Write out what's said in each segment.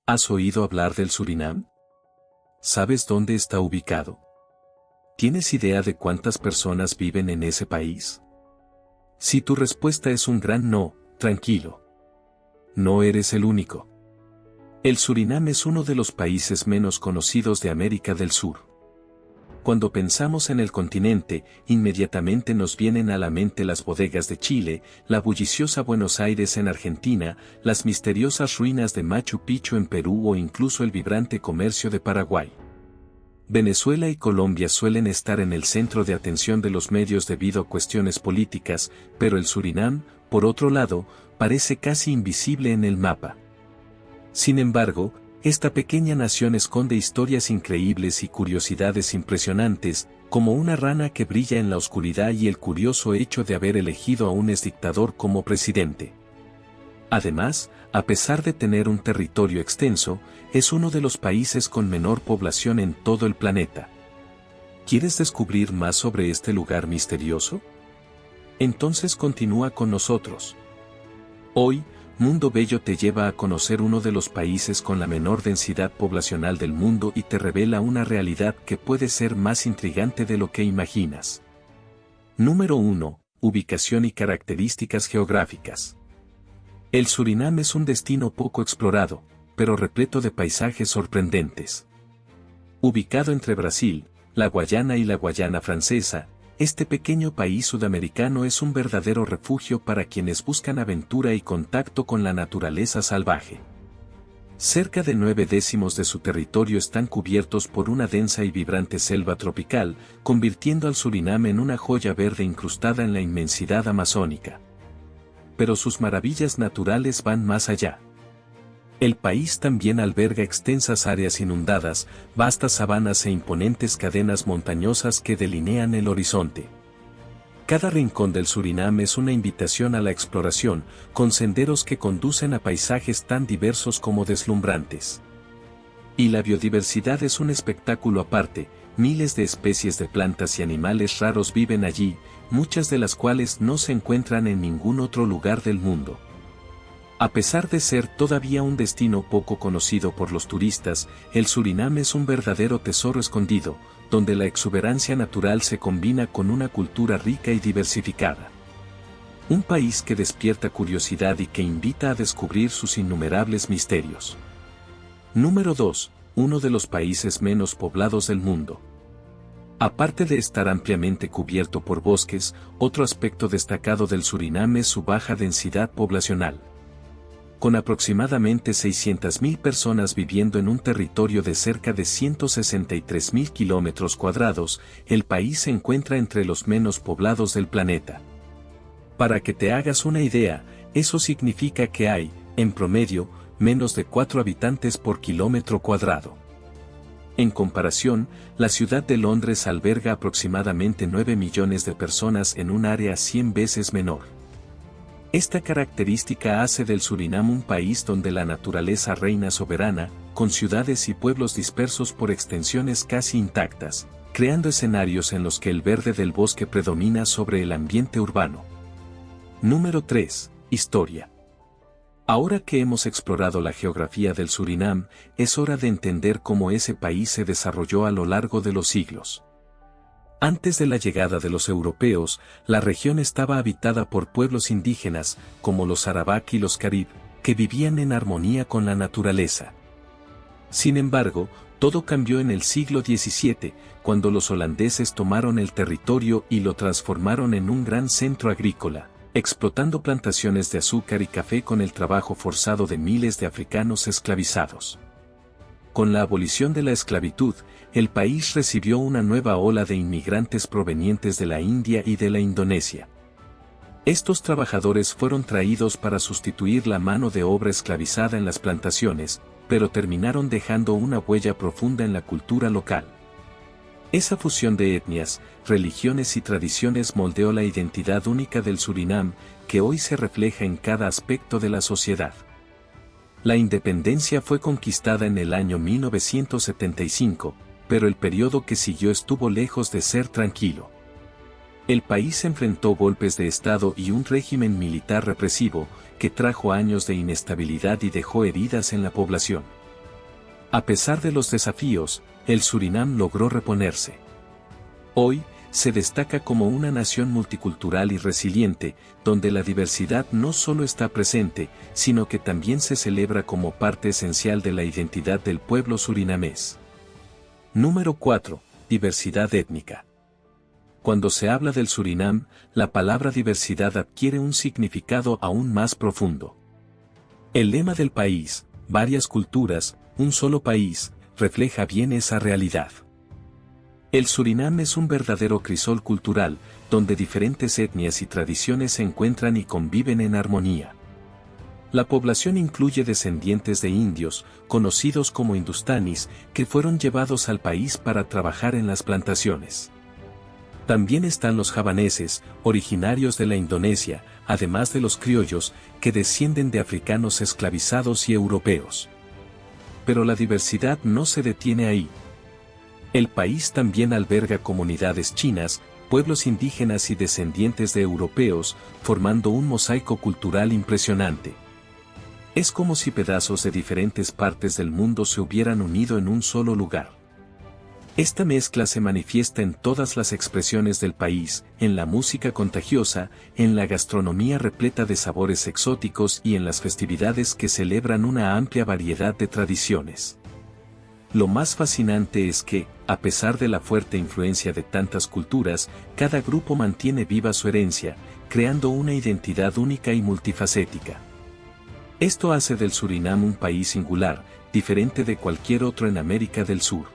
¿Has oído hablar del Surinam? ¿Sabes dónde está ubicado? ¿Tienes idea de cuántas personas viven en ese país? Si tu respuesta es un gran no, tranquilo. No eres el único. El Surinam es uno de los países menos conocidos de América del Sur. Cuando pensamos en el continente, inmediatamente nos vienen a la mente las bodegas de Chile, la bulliciosa Buenos Aires en Argentina, las misteriosas ruinas de Machu Picchu en Perú o incluso el vibrante comercio de Paraguay. Venezuela y Colombia suelen estar en el centro de atención de los medios debido a cuestiones políticas, pero el Surinam, por otro lado, parece casi invisible en el mapa. Sin embargo, esta pequeña nación esconde historias increíbles y curiosidades impresionantes, como una rana que brilla en la oscuridad y el curioso hecho de haber elegido a un exdictador como presidente. Además, a pesar de tener un territorio extenso, es uno de los países con menor población en todo el planeta. ¿Quieres descubrir más sobre este lugar misterioso? Entonces continúa con nosotros. Hoy, Mundo Bello te lleva a conocer uno de los países con la menor densidad poblacional del mundo y te revela una realidad que puede ser más intrigante de lo que imaginas. Número 1. Ubicación y características geográficas. El Surinam es un destino poco explorado, pero repleto de paisajes sorprendentes. Ubicado entre Brasil, la Guayana y la Guayana Francesa, este pequeño país sudamericano es un verdadero refugio para quienes buscan aventura y contacto con la naturaleza salvaje. Cerca de 9/10 de su territorio están cubiertos por una densa y vibrante selva tropical, convirtiendo al Surinam en una joya verde incrustada en la inmensidad amazónica. Pero sus maravillas naturales van más allá. El país también alberga extensas áreas inundadas, vastas sabanas e imponentes cadenas montañosas que delinean el horizonte. Cada rincón del Surinam es una invitación a la exploración, con senderos que conducen a paisajes tan diversos como deslumbrantes. Y la biodiversidad es un espectáculo aparte, miles de especies de plantas y animales raros viven allí, muchas de las cuales no se encuentran en ningún otro lugar del mundo. A pesar de ser todavía un destino poco conocido por los turistas, el Surinam es un verdadero tesoro escondido, donde la exuberancia natural se combina con una cultura rica y diversificada. Un país que despierta curiosidad y que invita a descubrir sus innumerables misterios. Número 2. Uno de los países menos poblados del mundo. Aparte de estar ampliamente cubierto por bosques, otro aspecto destacado del Surinam es su baja densidad poblacional. Con aproximadamente 600.000 personas viviendo en un territorio de cerca de 163.000 kilómetros cuadrados, el país se encuentra entre los menos poblados del planeta. Para que te hagas una idea, eso significa que hay, en promedio, menos de 4 habitantes por kilómetro cuadrado. En comparación, la ciudad de Londres alberga aproximadamente 9 millones de personas en un área 100 veces menor. Esta característica hace del Surinam un país donde la naturaleza reina soberana, con ciudades y pueblos dispersos por extensiones casi intactas, creando escenarios en los que el verde del bosque predomina sobre el ambiente urbano. Número 3. Historia. Ahora que hemos explorado la geografía del Surinam, es hora de entender cómo ese país se desarrolló a lo largo de los siglos. Antes de la llegada de los europeos, la región estaba habitada por pueblos indígenas, como los Arawak y los Carib, que vivían en armonía con la naturaleza. Sin embargo, todo cambió en el siglo XVII, cuando los holandeses tomaron el territorio y lo transformaron en un gran centro agrícola, explotando plantaciones de azúcar y café con el trabajo forzado de miles de africanos esclavizados. Con la abolición de la esclavitud, el país recibió una nueva ola de inmigrantes provenientes de la India y de la Indonesia. Estos trabajadores fueron traídos para sustituir la mano de obra esclavizada en las plantaciones, pero terminaron dejando una huella profunda en la cultura local. Esa fusión de etnias, religiones y tradiciones moldeó la identidad única del Surinam, que hoy se refleja en cada aspecto de la sociedad. La independencia fue conquistada en el año 1975, pero el periodo que siguió estuvo lejos de ser tranquilo. El país enfrentó golpes de Estado y un régimen militar represivo, que trajo años de inestabilidad y dejó heridas en la población. A pesar de los desafíos, el Surinam logró reponerse. Hoy, se destaca como una nación multicultural y resiliente, donde la diversidad no solo está presente, sino que también se celebra como parte esencial de la identidad del pueblo surinamés. Número 4. Diversidad étnica. Cuando se habla del Surinam, la palabra diversidad adquiere un significado aún más profundo. El lema del país, varias culturas, un solo país, refleja bien esa realidad. El Surinam es un verdadero crisol cultural, donde diferentes etnias y tradiciones se encuentran y conviven en armonía. La población incluye descendientes de indios, conocidos como hindustanis, que fueron llevados al país para trabajar en las plantaciones. También están los javaneses, originarios de la Indonesia, además de los criollos, que descienden de africanos esclavizados y europeos. Pero la diversidad no se detiene ahí. El país también alberga comunidades chinas, pueblos indígenas y descendientes de europeos, formando un mosaico cultural impresionante. Es como si pedazos de diferentes partes del mundo se hubieran unido en un solo lugar. Esta mezcla se manifiesta en todas las expresiones del país, en la música contagiosa, en la gastronomía repleta de sabores exóticos y en las festividades que celebran una amplia variedad de tradiciones. Lo más fascinante es que, a pesar de la fuerte influencia de tantas culturas, cada grupo mantiene viva su herencia, creando una identidad única y multifacética. Esto hace del Surinam un país singular, diferente de cualquier otro en América del Sur.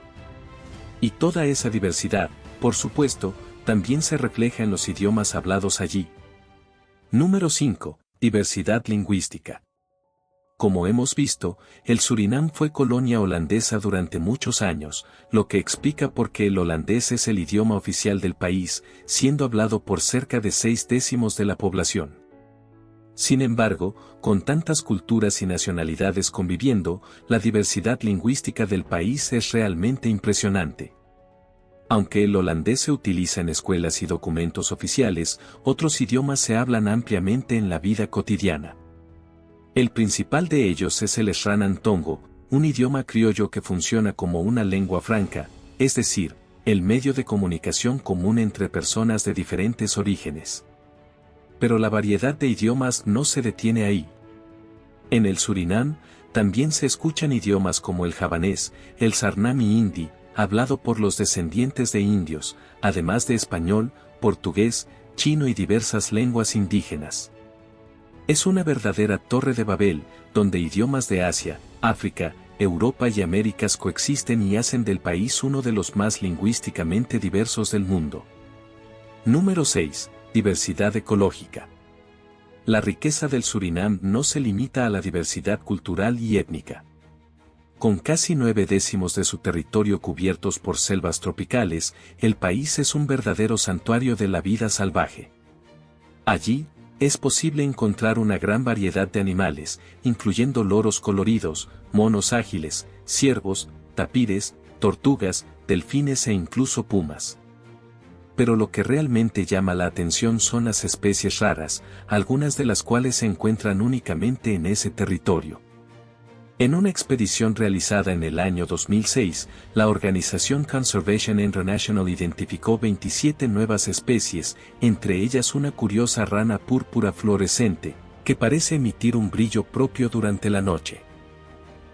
Y toda esa diversidad, por supuesto, también se refleja en los idiomas hablados allí. Número 5. Diversidad lingüística. Como hemos visto, el Surinam fue colonia holandesa durante muchos años, lo que explica por qué el holandés es el idioma oficial del país, siendo hablado por cerca de 6/10 de la población. Sin embargo, con tantas culturas y nacionalidades conviviendo, la diversidad lingüística del país es realmente impresionante. Aunque el holandés se utiliza en escuelas y documentos oficiales, otros idiomas se hablan ampliamente en la vida cotidiana. El principal de ellos es el Sranan-Tongo, un idioma criollo que funciona como una lengua franca, es decir, el medio de comunicación común entre personas de diferentes orígenes. Pero la variedad de idiomas no se detiene ahí. En el Surinam, también se escuchan idiomas como el javanés, el sarnami hindi, hablado por los descendientes de indios, además de español, portugués, chino y diversas lenguas indígenas. Es una verdadera torre de Babel, donde idiomas de Asia, África, Europa y Américas coexisten y hacen del país uno de los más lingüísticamente diversos del mundo. Número 6. Diversidad ecológica. La riqueza del Surinam no se limita a la diversidad cultural y étnica. Con casi 9/10 de su territorio cubiertos por selvas tropicales, el país es un verdadero santuario de la vida salvaje. Allí, es posible encontrar una gran variedad de animales, incluyendo loros coloridos, monos ágiles, ciervos, tapires, tortugas, delfines e incluso pumas. Pero lo que realmente llama la atención son las especies raras, algunas de las cuales se encuentran únicamente en ese territorio. En una expedición realizada en el año 2006, la organización Conservation International identificó 27 nuevas especies, entre ellas una curiosa rana púrpura fluorescente, que parece emitir un brillo propio durante la noche.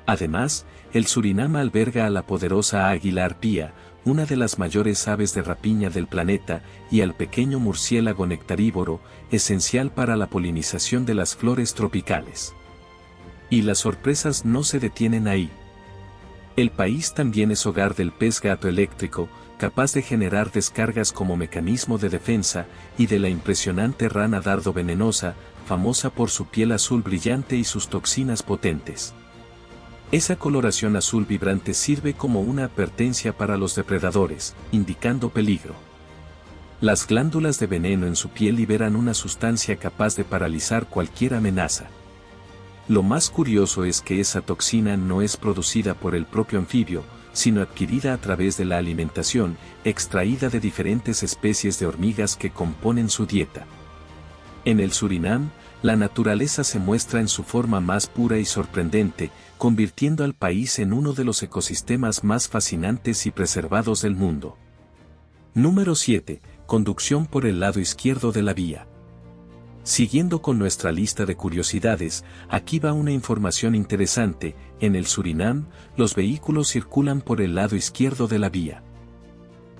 Además, el Surinam alberga a la poderosa águila arpía, una de las mayores aves de rapiña del planeta, y al pequeño murciélago nectarívoro, esencial para la polinización de las flores tropicales. Y las sorpresas no se detienen ahí. El país también es hogar del pez gato eléctrico, capaz de generar descargas como mecanismo de defensa, y de la impresionante rana dardo venenosa, famosa por su piel azul brillante y sus toxinas potentes. Esa coloración azul vibrante sirve como una advertencia para los depredadores, indicando peligro. Las glándulas de veneno en su piel liberan una sustancia capaz de paralizar cualquier amenaza. Lo más curioso es que esa toxina no es producida por el propio anfibio, sino adquirida a través de la alimentación, extraída de diferentes especies de hormigas que componen su dieta. En el Surinam, La naturaleza se muestra en su forma más pura y sorprendente, convirtiendo al país en uno de los ecosistemas más fascinantes y preservados del mundo. Número 7. Conducción por el lado izquierdo de la vía. Siguiendo con nuestra lista de curiosidades, aquí va una información interesante: en el Surinam, los vehículos circulan por el lado izquierdo de la vía.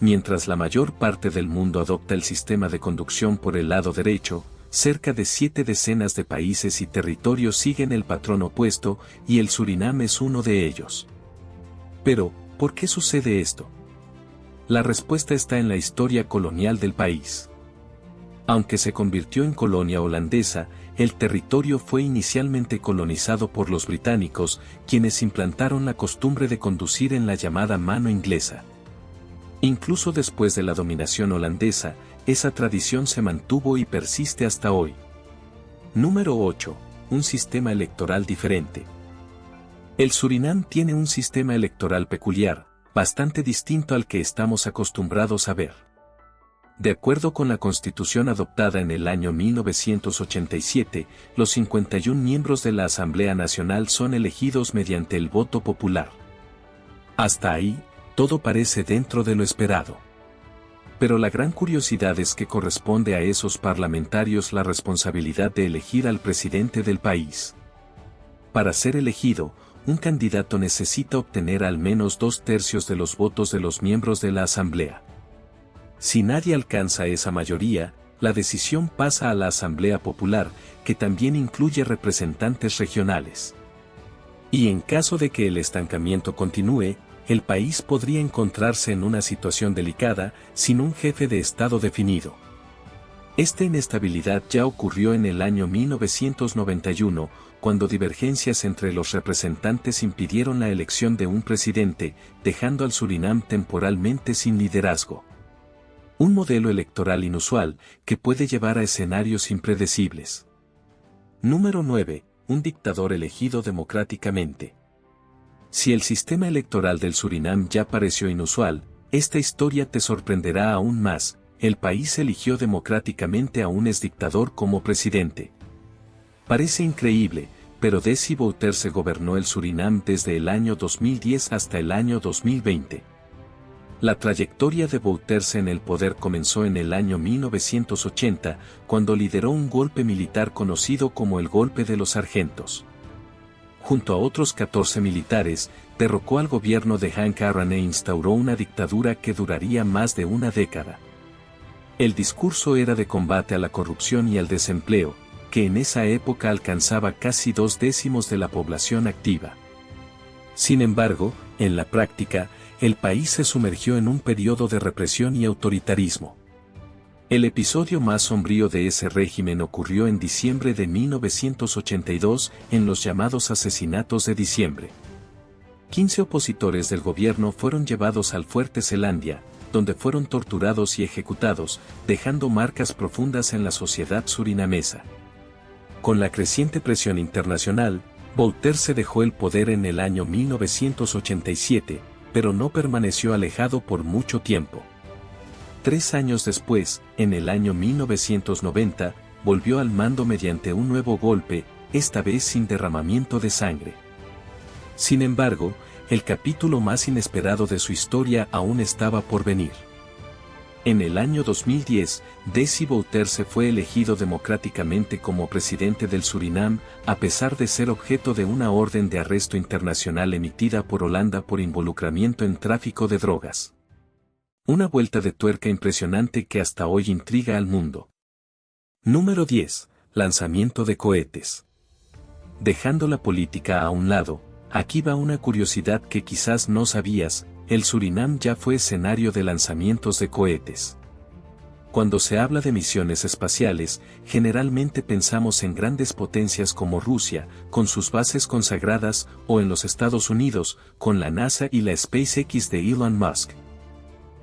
Mientras la mayor parte del mundo adopta el sistema de conducción por el lado derecho, cerca de 7 decenas de países y territorios siguen el patrón opuesto, y el Surinam es uno de ellos. Pero, ¿por qué sucede esto? La respuesta está en la historia colonial del país. Aunque se convirtió en colonia holandesa, el territorio fue inicialmente colonizado por los británicos, quienes implantaron la costumbre de conducir en la llamada mano inglesa. Incluso después de la dominación holandesa, esa tradición se mantuvo y persiste hasta hoy. Número 8. Un sistema electoral diferente. El Surinam tiene un sistema electoral peculiar, bastante distinto al que estamos acostumbrados a ver. De acuerdo con la Constitución adoptada en el año 1987, los 51 miembros de la Asamblea Nacional son elegidos mediante el voto popular. Hasta ahí, todo parece dentro de lo esperado. Pero la gran curiosidad es que corresponde a esos parlamentarios la responsabilidad de elegir al presidente del país. Para ser elegido, un candidato necesita obtener al menos 2/3 de los votos de los miembros de la Asamblea. Si nadie alcanza esa mayoría, la decisión pasa a la Asamblea Popular, que también incluye representantes regionales. Y en caso de que el estancamiento continúe, el país podría encontrarse en una situación delicada, sin un jefe de Estado definido. Esta inestabilidad ya ocurrió en el año 1991, cuando divergencias entre los representantes impidieron la elección de un presidente, dejando al Surinam temporalmente sin liderazgo. Un modelo electoral inusual, que puede llevar a escenarios impredecibles. Número 9. Un dictador elegido democráticamente. Si el sistema electoral del Surinam ya pareció inusual, esta historia te sorprenderá aún más: el país eligió democráticamente a un exdictador como presidente. Parece increíble, pero Desi Bouterse gobernó el Surinam desde el año 2010 hasta el año 2020. La trayectoria de Bouterse en el poder comenzó en el año 1980, cuando lideró un golpe militar conocido como el Golpe de los Sargentos. Junto a otros 14 militares, derrocó al gobierno de Hank Aaron e instauró una dictadura que duraría más de una década. El discurso era de combate a la corrupción y al desempleo, que en esa época alcanzaba casi 2/10 de la población activa. Sin embargo, en la práctica, el país se sumergió en un periodo de represión y autoritarismo. El episodio más sombrío de ese régimen ocurrió en diciembre de 1982, en los llamados asesinatos de diciembre. 15 opositores del gobierno fueron llevados al fuerte Zelandia, donde fueron torturados y ejecutados, dejando marcas profundas en la sociedad surinamesa. Con la creciente presión internacional, Bouterse dejó el poder en el año 1987, pero no permaneció alejado por mucho tiempo. 3 años después, en el año 1990, volvió al mando mediante un nuevo golpe, esta vez sin derramamiento de sangre. Sin embargo, el capítulo más inesperado de su historia aún estaba por venir. En el año 2010, Desi Bouterse fue elegido democráticamente como presidente del Surinam, a pesar de ser objeto de una orden de arresto internacional emitida por Holanda por involucramiento en tráfico de drogas. Una vuelta de tuerca impresionante que hasta hoy intriga al mundo. Número 10. Lanzamiento de cohetes. Dejando la política a un lado, aquí va una curiosidad que quizás no sabías: el Surinam ya fue escenario de lanzamientos de cohetes. Cuando se habla de misiones espaciales, generalmente pensamos en grandes potencias como Rusia, con sus bases consagradas, o en los Estados Unidos, con la NASA y la SpaceX de Elon Musk.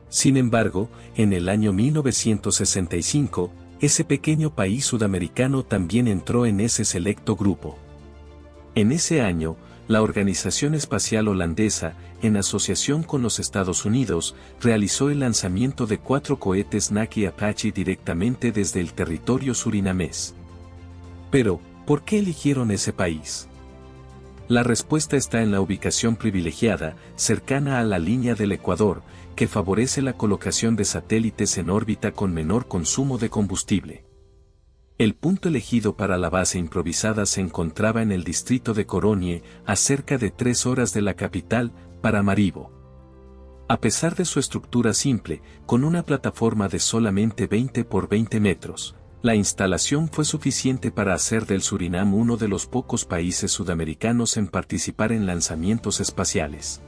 Sin embargo, en el año 1965, ese pequeño país sudamericano también entró en ese selecto grupo. En ese año, la Organización Espacial Holandesa, en asociación con los Estados Unidos, realizó el lanzamiento de 4 cohetes Naki Apache directamente desde el territorio surinamés. Pero, ¿por qué eligieron ese país? La respuesta está en la ubicación privilegiada, cercana a la línea del Ecuador, que favorece la colocación de satélites en órbita con menor consumo de combustible. El punto elegido para la base improvisada se encontraba en el distrito de Coronie, a cerca de 3 horas de la capital, Paramaribo. A pesar de su estructura simple, con una plataforma de solamente 20 por 20 metros, la instalación fue suficiente para hacer del Surinam uno de los pocos países sudamericanos en participar en lanzamientos espaciales.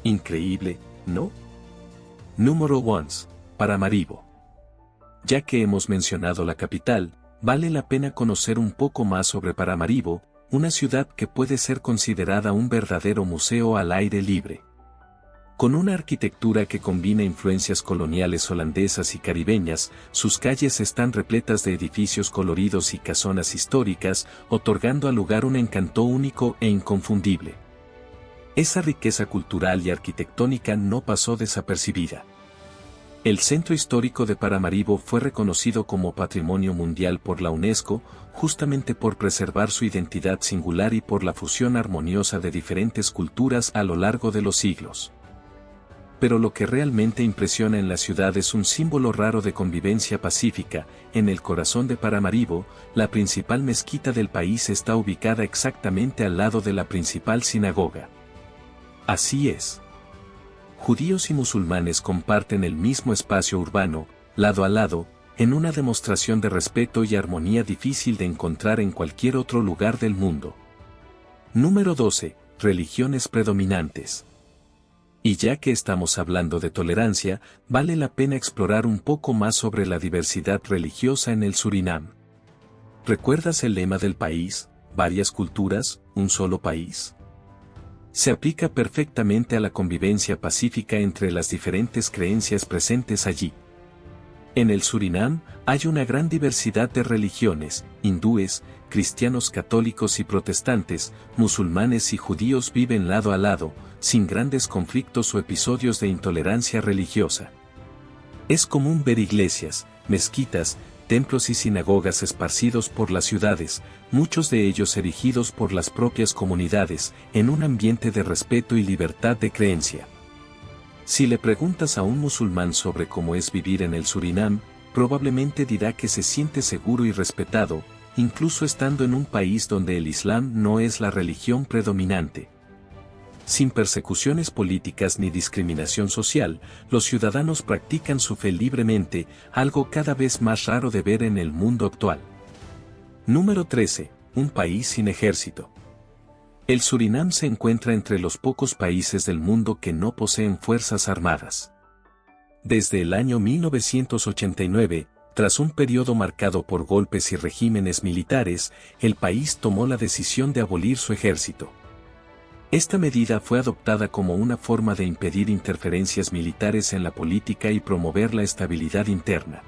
Increíble, ¿no? Número 1. Paramaribo. Ya que hemos mencionado la capital, vale la pena conocer un poco más sobre Paramaribo, una ciudad que puede ser considerada un verdadero museo al aire libre. Con una arquitectura que combina influencias coloniales holandesas y caribeñas, sus calles están repletas de edificios coloridos y casonas históricas, otorgando al lugar un encanto único e inconfundible. Esa riqueza cultural y arquitectónica no pasó desapercibida. El centro histórico de Paramaribo fue reconocido como Patrimonio Mundial por la UNESCO, justamente por preservar su identidad singular y por la fusión armoniosa de diferentes culturas a lo largo de los siglos. Pero lo que realmente impresiona en la ciudad es un símbolo raro de convivencia pacífica. En el corazón de Paramaribo, la principal mezquita del país está ubicada exactamente al lado de la principal sinagoga. Así es. Judíos y musulmanes comparten el mismo espacio urbano, lado a lado, en una demostración de respeto y armonía difícil de encontrar en cualquier otro lugar del mundo. Número 12. Religiones predominantes. Y ya que estamos hablando de tolerancia, vale la pena explorar un poco más sobre la diversidad religiosa en el Surinam. ¿Recuerdas el lema del país, varias culturas, un solo país? Se aplica perfectamente a la convivencia pacífica entre las diferentes creencias presentes allí. En el Surinam hay una gran diversidad de religiones: hindúes, cristianos católicos y protestantes, musulmanes y judíos viven lado a lado, sin grandes conflictos o episodios de intolerancia religiosa. Es común ver iglesias, mezquitas, templos y sinagogas esparcidos por las ciudades, muchos de ellos erigidos por las propias comunidades, en un ambiente de respeto y libertad de creencia. Si le preguntas a un musulmán sobre cómo es vivir en el Surinam, probablemente dirá que se siente seguro y respetado, incluso estando en un país donde el Islam no es la religión predominante. Sin persecuciones políticas ni discriminación social, los ciudadanos practican su fe libremente, algo cada vez más raro de ver en el mundo actual. Número 13. Un país sin ejército. El Surinam se encuentra entre los pocos países del mundo que no poseen fuerzas armadas. Desde el año 1989, tras un periodo marcado por golpes y regímenes militares, el país tomó la decisión de abolir su ejército. Esta medida fue adoptada como una forma de impedir interferencias militares en la política y promover la estabilidad interna.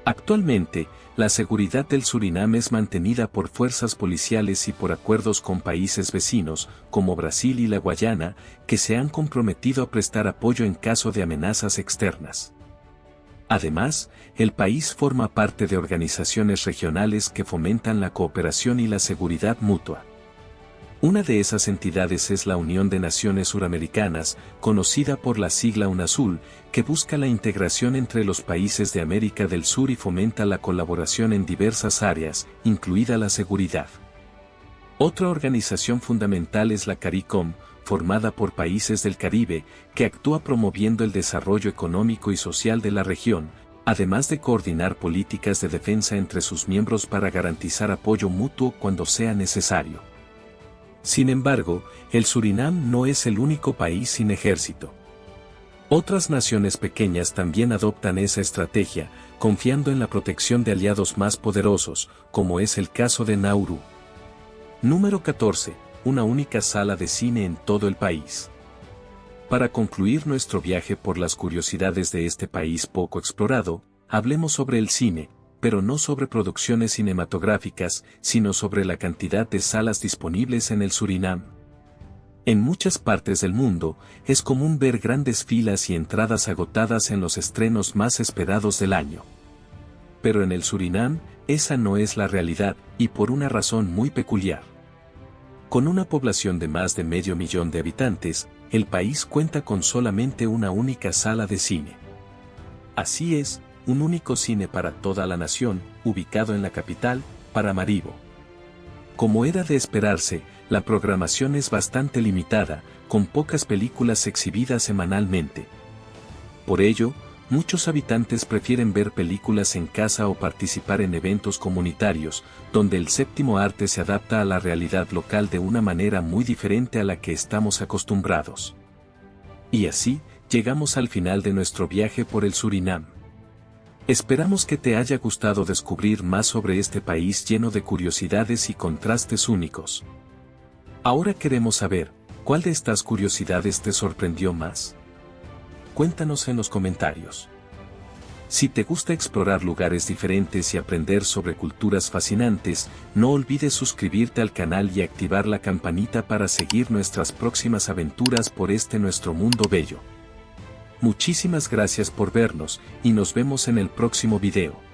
Actualmente, la seguridad del Surinam es mantenida por fuerzas policiales y por acuerdos con países vecinos, como Brasil y la Guayana, que se han comprometido a prestar apoyo en caso de amenazas externas. Además, el país forma parte de organizaciones regionales que fomentan la cooperación y la seguridad mutua. Una de esas entidades es la Unión de Naciones Suramericanas, conocida por la sigla UNASUR, que busca la integración entre los países de América del Sur y fomenta la colaboración en diversas áreas, incluida la seguridad. Otra organización fundamental es la CARICOM, formada por países del Caribe, que actúa promoviendo el desarrollo económico y social de la región, además de coordinar políticas de defensa entre sus miembros para garantizar apoyo mutuo cuando sea necesario. Sin embargo, el Surinam no es el único país sin ejército. Otras naciones pequeñas también adoptan esa estrategia, confiando en la protección de aliados más poderosos, como es el caso de Nauru. Número 14. Una única sala de cine en todo el país. Para concluir nuestro viaje por las curiosidades de este país poco explorado, hablemos sobre el cine, pero no sobre producciones cinematográficas, sino sobre la cantidad de salas disponibles en el Surinam. En muchas partes del mundo, es común ver grandes filas y entradas agotadas en los estrenos más esperados del año. Pero en el Surinam, esa no es la realidad, y por una razón muy peculiar. Con una población de más de 500.000 de habitantes, el país cuenta con solamente una única sala de cine. Así es, un único cine para toda la nación, ubicado en la capital, Paramaribo. Como era de esperarse, la programación es bastante limitada, con pocas películas exhibidas semanalmente. Por ello, muchos habitantes prefieren ver películas en casa o participar en eventos comunitarios, donde el séptimo arte se adapta a la realidad local de una manera muy diferente a la que estamos acostumbrados. Y así, llegamos al final de nuestro viaje por el Surinam. Esperamos que te haya gustado descubrir más sobre este país lleno de curiosidades y contrastes únicos. Ahora queremos saber, ¿cuál de estas curiosidades te sorprendió más? Cuéntanos en los comentarios. Si te gusta explorar lugares diferentes y aprender sobre culturas fascinantes, no olvides suscribirte al canal y activar la campanita para seguir nuestras próximas aventuras por este nuestro mundo bello. Muchísimas gracias por vernos, y nos vemos en el próximo video.